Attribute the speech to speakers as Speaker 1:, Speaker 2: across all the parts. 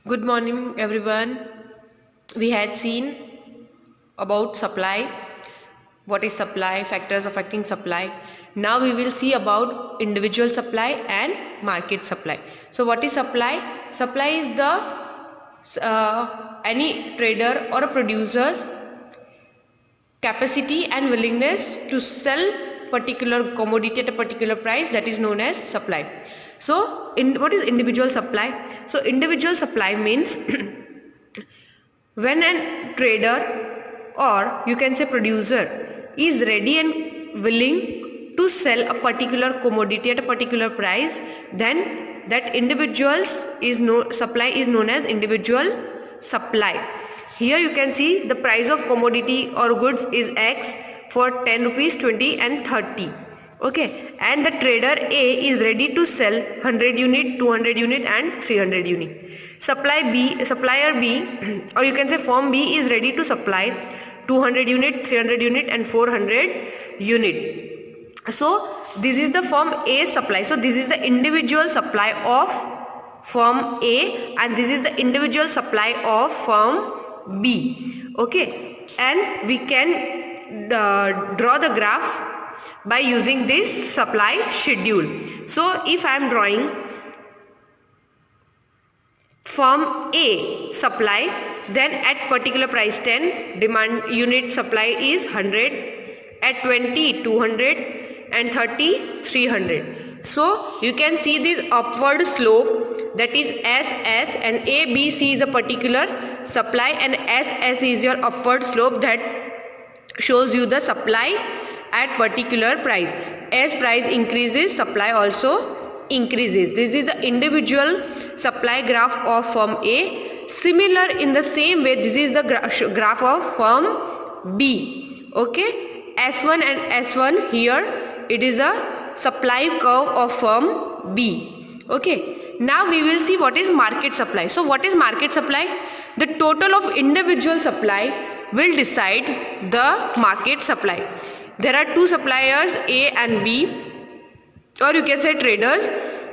Speaker 1: Good morning, everyone. We had seen about supply, what is supply, factors affecting supply. Now we will see about individual supply and market supply. So what is supply? Supply is the any trader or a producer's capacity and willingness to sell particular commodity at a particular price, that is known as supply. So what is individual supply? So individual supply means when a trader, or you can say producer, is ready and willing to sell a particular commodity at a particular price, then that supply is known as individual supply. Here you can see the price of commodity or goods is X for 10 rupees, 20 and 30. Okay, and the trader A is ready to sell 100 unit, 200 unit and 300 unit. Supplier B or you can say firm B is ready to supply 200 unit, 300 unit and 400 unit. So this is the firm A supply. So this is the individual supply of firm A and this is the individual supply of firm B. Okay, and we can draw the graph by using this supply schedule. So if I am drawing firm A supply, then at particular price 10, demand unit supply is 100, at 20 200 and 30 300. So you can see this upward slope, that is SS, and ABC is a particular supply and SS is your upward slope that shows you the supply at particular price. As price increases, supply also increases. This is the individual supply graph of firm A. Similar in the same way, this is the graph of firm B. Okay, S1 and S1 here, it is the supply curve of firm B. Okay, now we will see what is market supply. So what is market supply? The total of individual supply will decide the market supply. There are two suppliers, A and B, or you can say traders.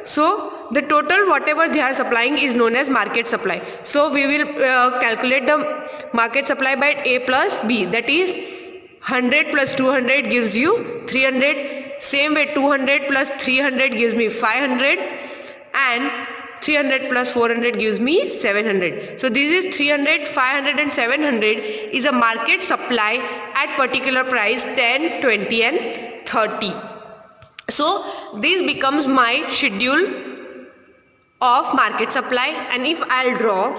Speaker 1: So the total whatever they are supplying is known as market supply. So we will calculate the market supply by A plus B, that is 100 plus 200 gives you 300. Same way 200 plus 300 gives me 500 and 300 plus 400 gives me 700. So this is 300, 500 and 700 is a market supply at particular price 10, 20 and 30. So this becomes my schedule of market supply, and if I'll draw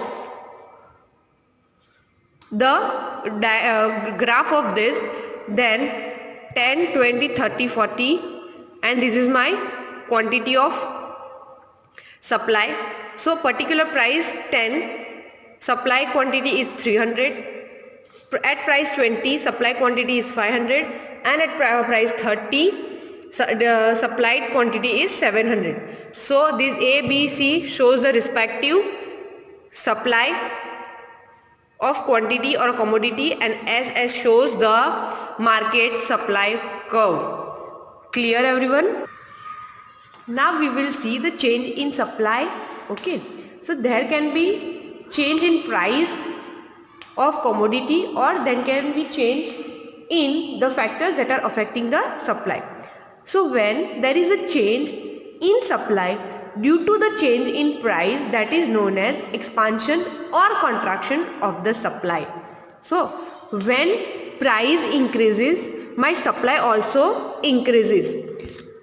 Speaker 1: the graph of this, then 10, 20, 30, 40 and this is my quantity of supply. So particular price 10, supply quantity is 300, at price 20 supply quantity is 500 and at price 30 the supplied quantity is 700. So this A, B, C shows the respective supply of quantity or commodity and SS shows the market supply curve. Clear everyone? Now we will see the change in supply. Okay, so there can be change in price of commodity or there can be change in the factors that are affecting the supply. So when there is a change in supply due to the change in price, that is known as expansion or contraction of the supply. So when price increases, my supply also increases.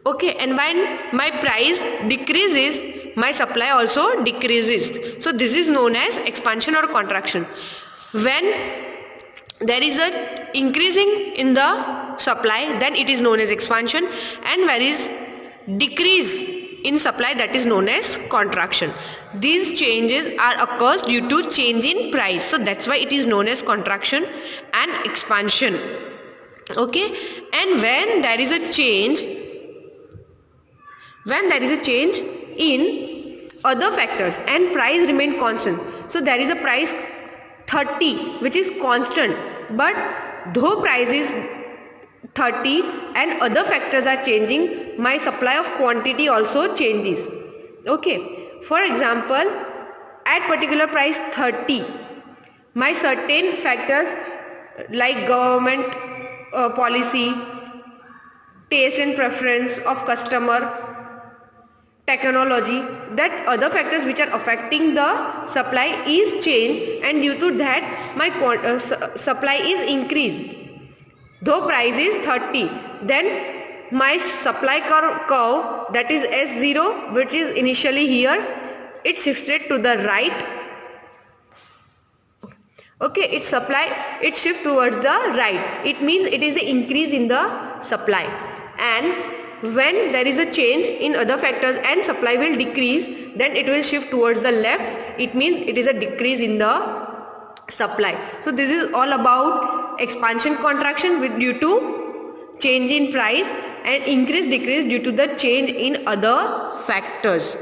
Speaker 1: Okay, and when my price decreases, my supply also decreases. So this is known as expansion or contraction. When there is a increasing in the supply, then it is known as expansion, and where is decrease in supply, that is known as contraction. These changes are occurs due to change in price, so that's why it is known as contraction and expansion. Okay, and when there is a change in other factors and price remain constant, so there is a price 30 which is constant, but though price is 30 and other factors are changing, my supply of quantity also changes. Okay, for example, at particular price 30, my certain factors like government policy, taste and preference of customer, technology, that other factors which are affecting the supply is changed, and due to that my supply is increased. Though price is 30, then my supply curve, that is S0, which is initially here, it shifted to the right. Okay, it shift towards the right. It means it is the increase in the supply. And when there is a change in other factors and supply will decrease, then it will shift towards the left. It means it is a decrease in the supply. So this is all about expansion contraction due to change in price, and increase decrease due to the change in other factors.